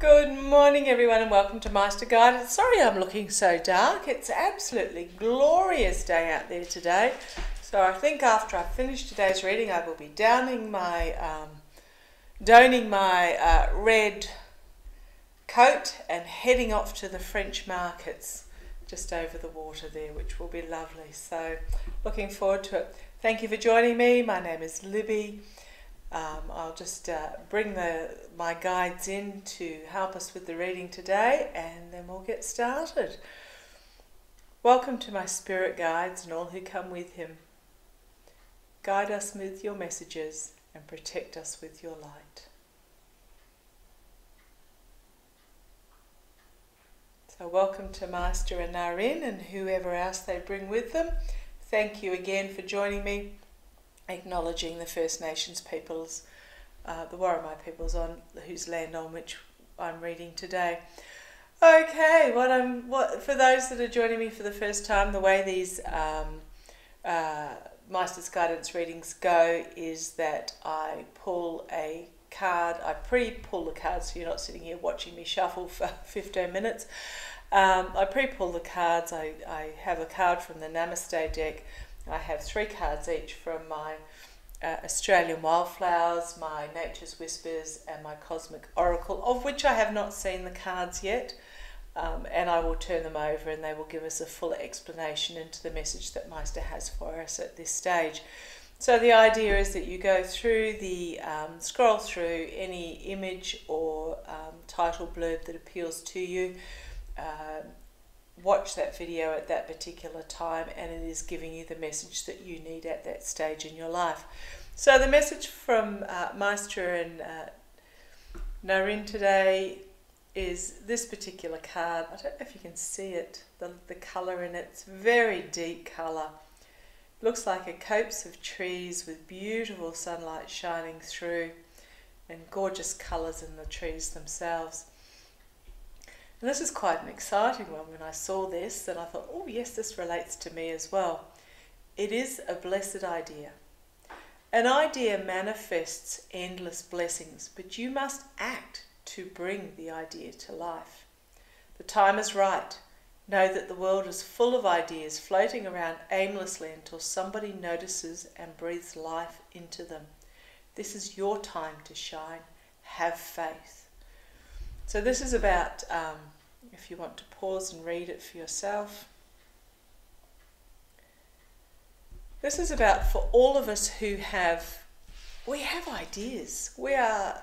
Good morning everyone and welcome to Maighstir Guidance. Sorry I'm looking so dark. It's absolutely glorious day out there today. So I think after I finish today's reading I will be donning my red coat and heading off to the French markets just over the water there, which will be lovely. So looking forward to it. Thank you for joining me. My name is Libby. I'll just bring my guides in to help us with the reading today, and then we'll get started. Welcome to my spirit guides and all who come with him. Guide us with your messages and protect us with your light. So welcome to Maighstir and Ngariin and whoever else they bring with them. Thank you again for joining me, acknowledging the First Nations peoples, the Warramai peoples on whose land on which I'm reading today. Okay, for those that are joining me for the first time, the way these Maighstir's Guidance readings go is that I pull a card. I pre-pull the card so you're not sitting here watching me shuffle for 15 minutes. I pre-pull the cards. I have a card from the Namaste deck. I have 3 cards each from my Australian Wildflowers, my Nature's Whispers and my Cosmic Oracle, of which I have not seen the cards yet, and I will turn them over and they will give us a full explanation into the message that Maighstir has for us at this stage. So the idea is that you go through scroll through any image or title blurb that appeals to you, watch that video at that particular time, and it is giving you the message that you need at that stage in your life. So the message from Maighstir and Ngariin today is this particular card. I don't know if you can see it, the colour in it. It's very deep colour. Looks like a copse of trees with beautiful sunlight shining through and gorgeous colours in the trees themselves. And this is quite an exciting one. When I saw this, and I thought, oh yes, this relates to me as well. It is a blessed idea. An idea manifests endless blessings, but you must act to bring the idea to life. The time is right. Know that the world is full of ideas floating around aimlessly until somebody notices and breathes life into them. This is your time to shine. Have faith. So this is about, if you want to pause and read it for yourself, this is about for all of us who we have ideas. We are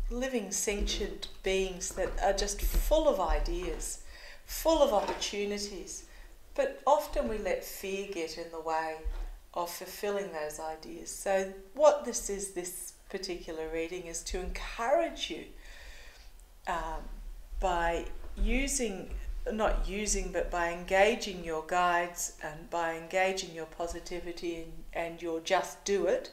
living sentient beings that are just full of ideas, full of opportunities, but often we let fear get in the way of fulfilling those ideas. So what this particular reading is to encourage you by by engaging your guides and by engaging your positivity and your just do it,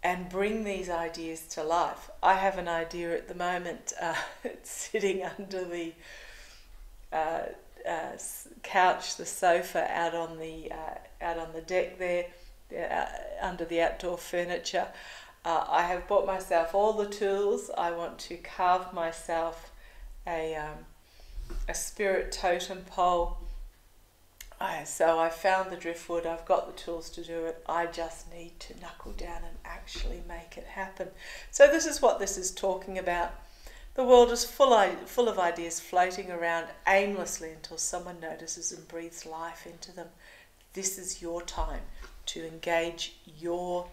and bring these ideas to life. I have an idea at the moment. It's sitting under the couch, the sofa, out on the deck there, under the outdoor furniture. I have bought myself all the tools. I want to carve myself a spirit totem pole. So I found the driftwood. I've got the tools to do it. I just need to knuckle down and actually make it happen. So this is what this is talking about. The world is full of ideas floating around aimlessly until someone notices and breathes life into them. This is your time to engage your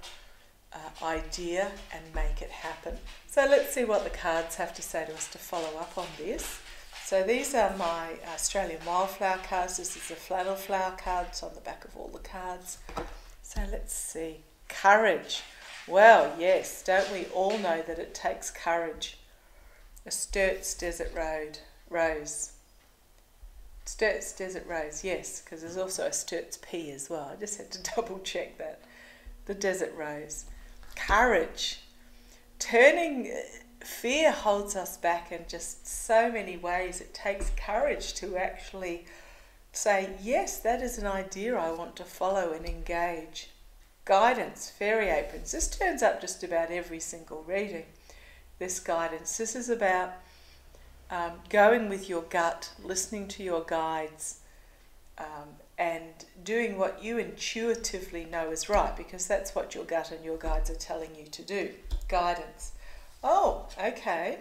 idea and make it happen. So let's see what the cards have to say to us to follow up on this. So these are my Australian Wildflower cards. This is the flannel flower cards on the back of all the cards. So let's see. Courage. Well, yes, don't we all know that it takes courage? A Sturt's Desert Rose. Sturt's Desert Rose, yes, because there's also a Sturt's Pea as well. I just had to double check that. The Desert Rose. Courage. Fear holds us back in just so many ways. It takes courage to actually say, yes, that is an idea I want to follow and engage. Guidance, fairy aprons. This turns up just about every single reading. This guidance. This is about going with your gut, listening to your guides, and doing what you intuitively know is right, because that's what your gut and your guides are telling you to do. Guidance. Oh, okay.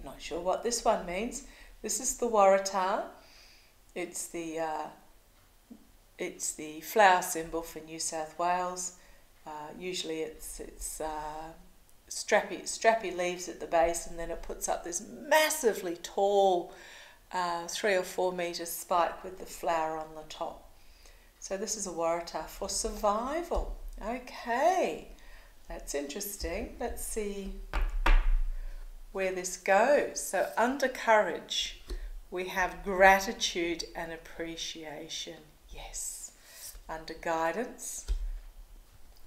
Not sure what this one means. This is the Waratah. It's the flower symbol for New South Wales. Usually it's strappy leaves at the base, and then it puts up this massively tall 3 or 4 metre spike with the flower on the top. So this is a Waratah for survival. Okay, that's interesting. Let's see where this goes. So under courage, we have gratitude and appreciation. Yes. Under guidance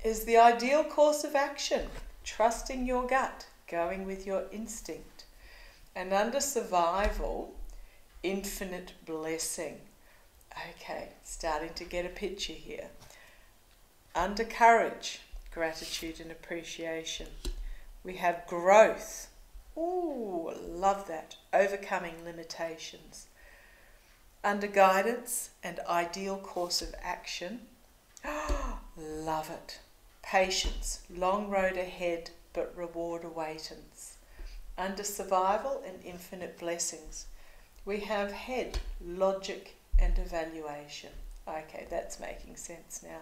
is the ideal course of action, trusting your gut, going with your instinct. And under survival, infinite blessing. Okay, starting to get a picture here. Under courage, gratitude and appreciation. We have growth. Ooh, love that. Overcoming limitations. Under guidance and ideal course of action. Love it. Patience, long road ahead, but reward awaitance. Under survival and infinite blessings, we have head, logic and evaluation. Okay, that's making sense now.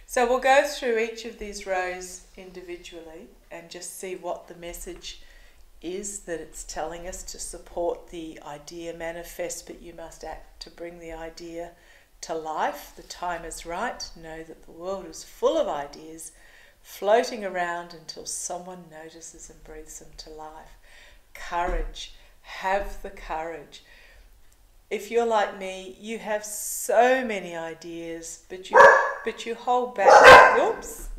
So we'll go through each of these rows individually and just see what the message is that it's telling us to support the idea manifest, but you must act to bring the idea to life. The time is right. Know that the world is full of ideas floating around until someone notices and breathes them to life. Courage. Have the courage. If you're like me, you have so many ideas, but you hold back. Oops.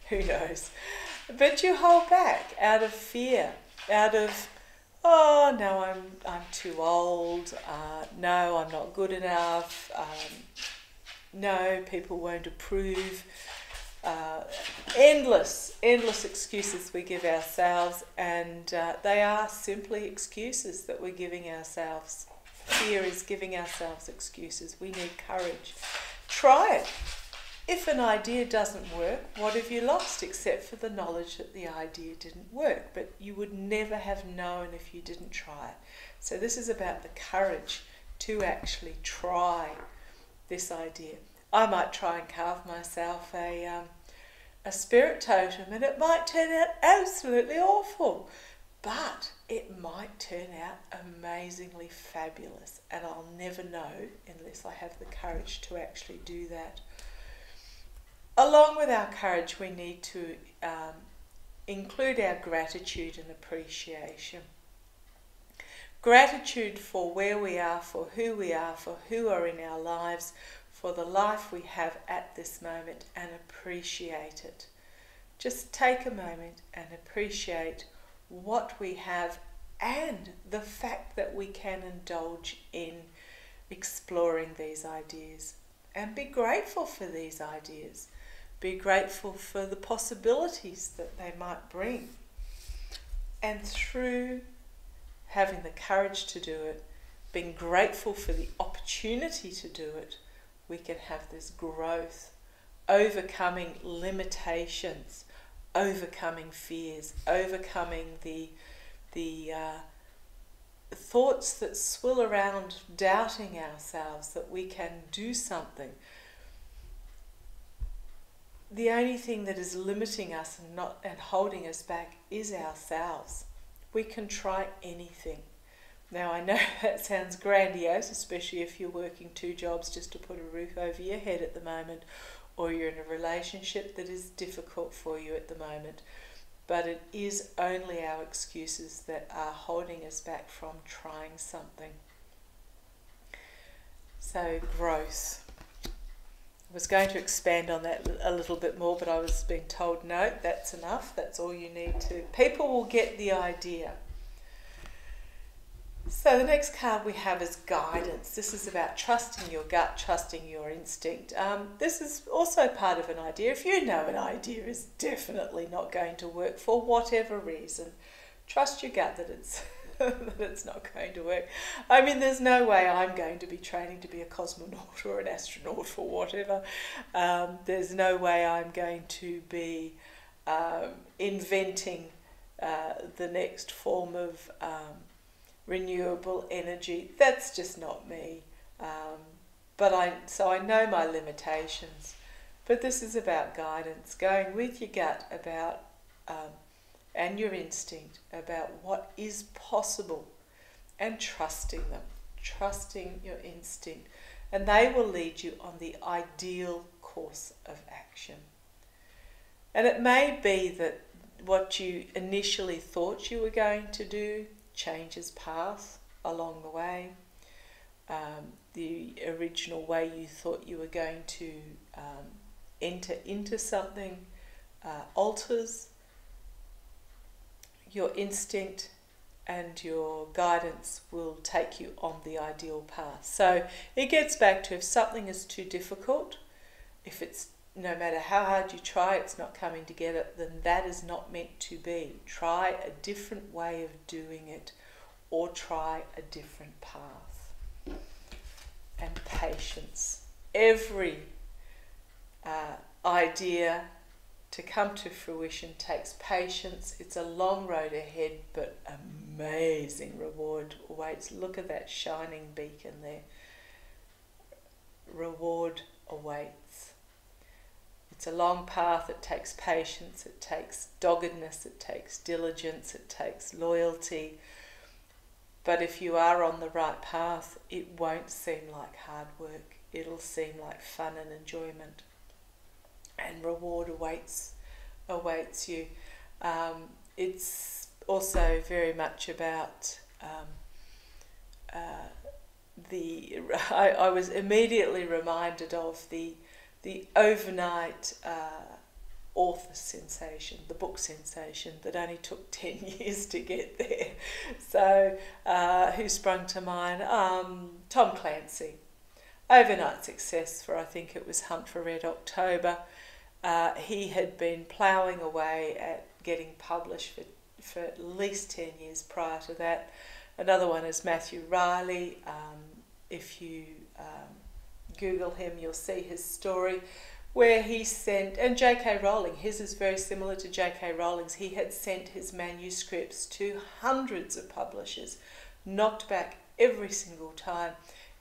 Who knows? But you hold back out of fear, out of, oh no, I'm too old. No, I'm not good enough. No, people won't approve. Endless excuses we give ourselves, and they are simply excuses that we're giving ourselves. Fear is giving ourselves excuses. We need courage. Try it. If an idea doesn't work, what have you lost except for the knowledge that the idea didn't work? But you would never have known if you didn't try it. So this is about the courage to actually try this idea. I might try and carve myself a spirit totem, and it might turn out absolutely awful, but it might turn out amazingly fabulous, and I'll never know unless I have the courage to actually do that. Along with our courage, we need to include our gratitude and appreciation. Gratitude for where we are, for who are in our lives, for the life we have at this moment, and appreciate it. Just take a moment and appreciate what we have and the fact that we can indulge in exploring these ideas. And be grateful for these ideas. Be grateful for the possibilities that they might bring. And through having the courage to do it, being grateful for the opportunity to do it, we can have this growth, overcoming limitations, overcoming fears, overcoming the thoughts that swill around, doubting ourselves that we can do something. The only thing that is limiting us and holding us back is ourselves. We can try anything. Now I know that sounds grandiose, especially if you're working 2 jobs just to put a roof over your head at the moment, or you're in a relationship that is difficult for you at the moment. But it is only our excuses that are holding us back from trying something. So growth. I was going to expand on that a little bit more, but I was being told, no, that's enough. That's all you need to. People will get the idea. So the next card we have is guidance. This is about trusting your gut, trusting your instinct. This is also part of an idea. If you know an idea is definitely not going to work for whatever reason, trust your gut that it's that it's not going to work. I mean, there's no way I'm going to be training to be a cosmonaut or an astronaut or whatever. There's no way I'm going to be inventing the next form of renewable energy. That's just not me. So I know my limitations. But this is about guidance, going with your gut about and your instinct about what is possible, and trusting them, trusting your instinct, and they will lead you on the ideal course of action. And it may be that what you initially thought you were going to do changes path along the way. The original way you thought you were going to enter into something alters. Your instinct and your guidance will take you on the ideal path. So it gets back to, if something is too difficult, if it's, no matter how hard you try, it's not coming together, then that is not meant to be. Try a different way of doing it, or try a different path. And patience. Every idea to come to fruition takes patience. It's a long road ahead, but amazing reward awaits. Look at that shining beacon there. Reward awaits. It's a long path. It takes patience. It takes doggedness. It takes diligence. It takes loyalty. But if you are on the right path, it won't seem like hard work. It'll seem like fun and enjoyment. And reward awaits you. It's also very much about I was immediately reminded of the overnight author sensation, the book sensation that only took 10 years to get there. So who sprung to mind? Tom Clancy. Overnight success for, I think it was Hunt for Red October. He had been ploughing away at getting published for at least 10 years prior to that. Another one is Matthew Riley. If you Google him, you'll see his story, where he sent, and J.K. Rowling, his is very similar to J.K. Rowling's. He had sent his manuscripts to hundreds of publishers, knocked back every single time.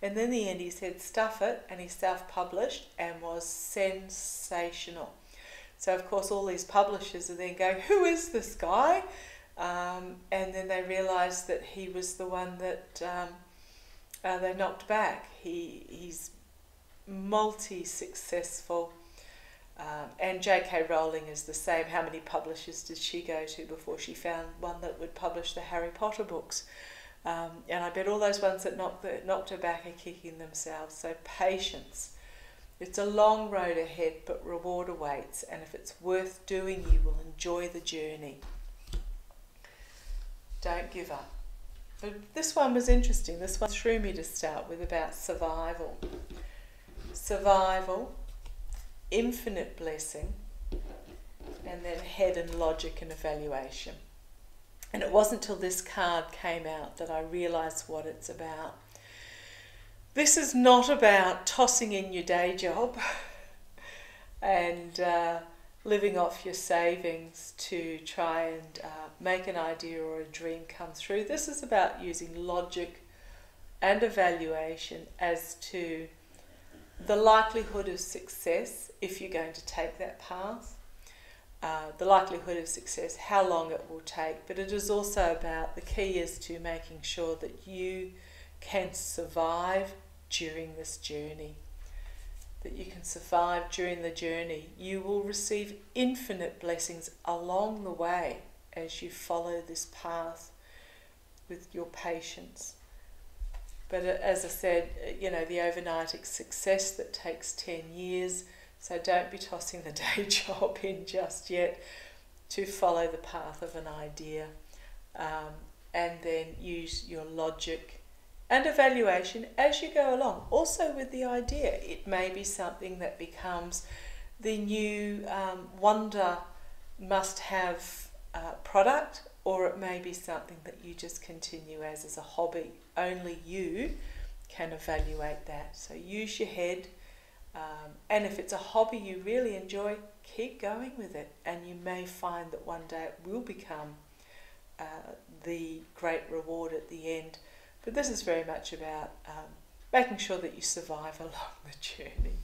And then in the end he said, stuff it, and he self-published and was sensational. So of course all these publishers are then going, who is this guy? And then they realised that he was the one that they knocked back. He's multi-successful. And J.K. Rowling is the same. How many publishers did she go to before she found one that would publish the Harry Potter books? And I bet all those ones that knocked her back are kicking themselves. So patience. It's a long road ahead, but reward awaits. And if it's worth doing, you will enjoy the journey. Don't give up. But this one was interesting. This one threw me to start with, about survival. Survival, infinite blessing, and then head and logic and evaluation. And it wasn't till this card came out that I realised what it's about. This is not about tossing in your day job and living off your savings to try and make an idea or a dream come through. This is about using logic and evaluation as to the likelihood of success if you're going to take that path. The likelihood of success, how long it will take, but it is also about, the key is to making sure that you can survive during this journey. That you can survive during the journey. You will receive infinite blessings along the way as you follow this path with your patience. But as I said, you know, the overnight success that takes 10 years, so don't be tossing the day job in just yet, to follow the path of an idea, and then use your logic and evaluation as you go along. Also with the idea, it may be something that becomes the new wonder must-have product, or it may be something that you just continue as a hobby. Only you can evaluate that. So use your head, and if it's a hobby you really enjoy, keep going with it, and you may find that one day it will become the great reward at the end. But this is very much about making sure that you survive along the journey.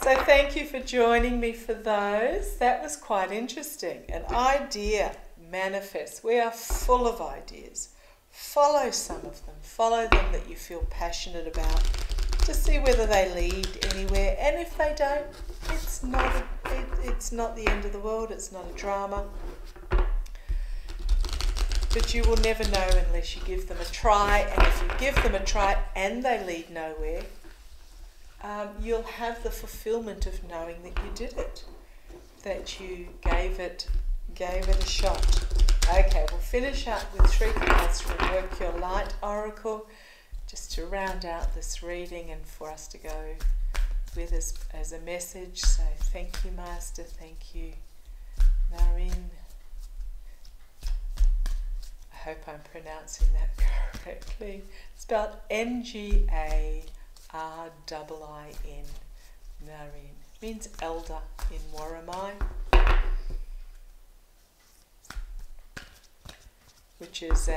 So thank you for joining me for those. That was quite interesting. An idea manifests. We are full of ideas. Follow some of them. Follow them that you feel passionate about, to see whether they lead anywhere. And if they don't, it's not the end of the world. It's not a drama. But you will never know unless you give them a try. And if you give them a try and they lead nowhere, you'll have the fulfillment of knowing that you did it, that you gave it a shot. Okay, we'll finish up with 3 cards from Work Your Light Oracle, just to round out this reading and for us to go with as a message. So thank you, Maighstir. Thank you, Ngariin. I hope I'm pronouncing that correctly. It's spelled Ngariin. Ngariin. It means elder in Warramai, which is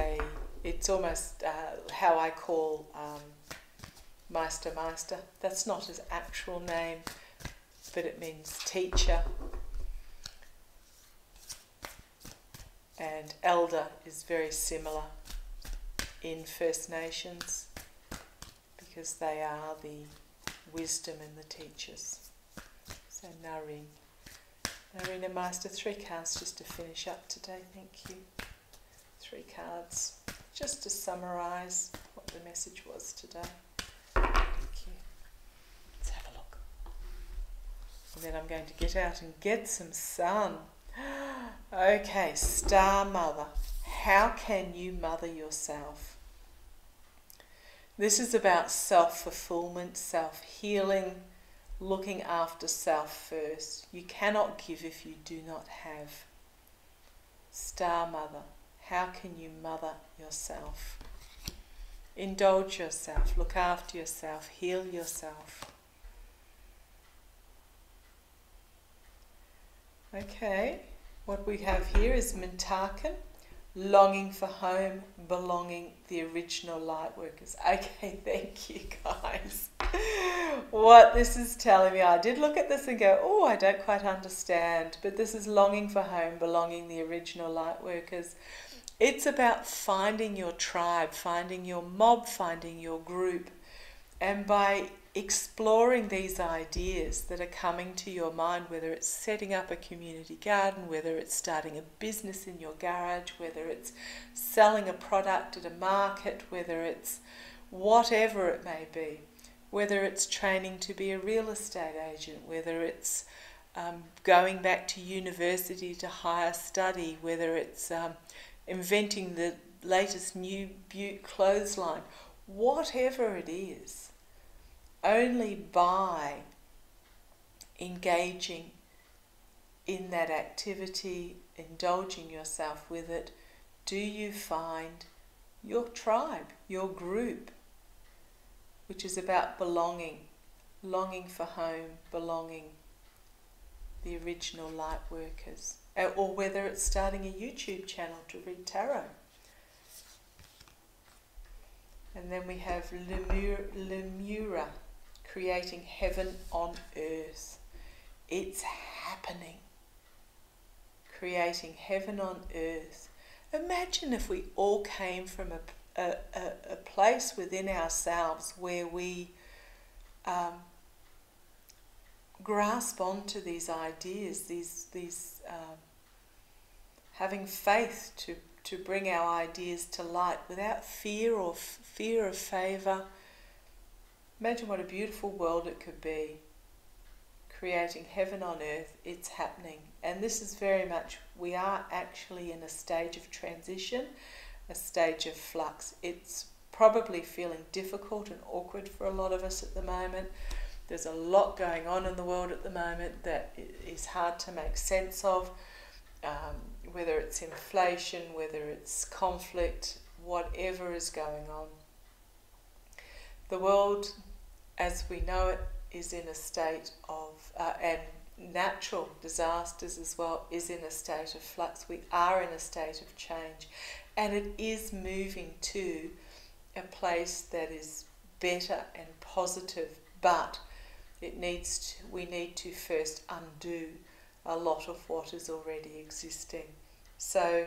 it's almost how I call Maighstir. That's not his actual name, but it means teacher. And elder is very similar in First Nations, because they are the wisdom and the teachers. So Ngariin. Ngariin and Maighstir, 3 cards just to finish up today. Thank you. 3 cards just to summarise what the message was today. Thank you. Let's have a look. And then I'm going to get out and get some sun. Okay, Star Mother. How can you mother yourself? This is about self-fulfillment, self-healing, looking after self first. You cannot give if you do not have. Star Mother, how can you mother yourself? Indulge yourself, look after yourself, heal yourself. Okay, what we have here is Mintakan, longing for home, belonging, the original light workers. Okay, thank you guys. What this is telling me, I did look at this and go, oh, I don't quite understand, but this is longing for home, belonging, the original light workers. It's about finding your tribe, finding your mob, finding your group, and by exploring these ideas that are coming to your mind, whether it's setting up a community garden, whether it's starting a business in your garage, whether it's selling a product at a market, whether it's whatever it may be, whether it's training to be a real estate agent, whether it's going back to university to higher study, whether it's inventing the latest new beaut clothesline, whatever it is, only by engaging in that activity, indulging yourself with it, do you find your tribe, your group, which is about belonging, longing for home, belonging, the original light workers, or whether it's starting a YouTube channel to read tarot. And then we have Lemura, creating heaven on earth. It's happening. Creating heaven on earth. Imagine if we all came from a place within ourselves where we grasp onto these ideas, these having faith to bring our ideas to light without fear or fear of favour. Imagine what a beautiful world it could be. Creating heaven on earth, it's happening. And this is very much, we are actually in a stage of transition, a stage of flux. It's probably feeling difficult and awkward for a lot of us at the moment. There's a lot going on in the world at the moment that is hard to make sense of. whether it's inflation, whether it's conflict, whatever is going on. The world, as we know it, is in a state of, and natural disasters as well, is in a state of flux. We are in a state of change, and it is moving to a place that is better and positive, but we need to first undo a lot of what is already existing. So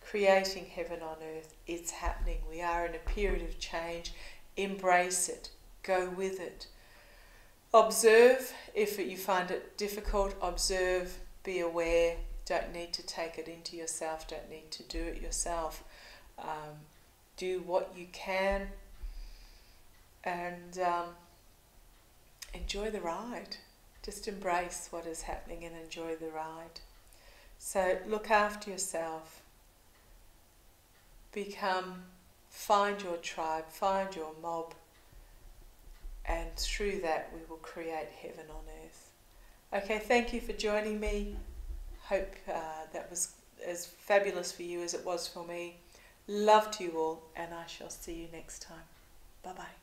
creating heaven on earth, it's happening. We are in a period of change. Embrace it. Go with it. Observe if you find it difficult. Observe, be aware. Don't need to take it into yourself. Don't need to do it yourself. Do what you can, and enjoy the ride. Just embrace what is happening and enjoy the ride. So look after yourself. Find your tribe, find your mob, and through that we will create heaven on earth. Okay, thank you for joining me. Hope that was as fabulous for you as it was for me. Love to you all, and I shall see you next time. Bye-bye.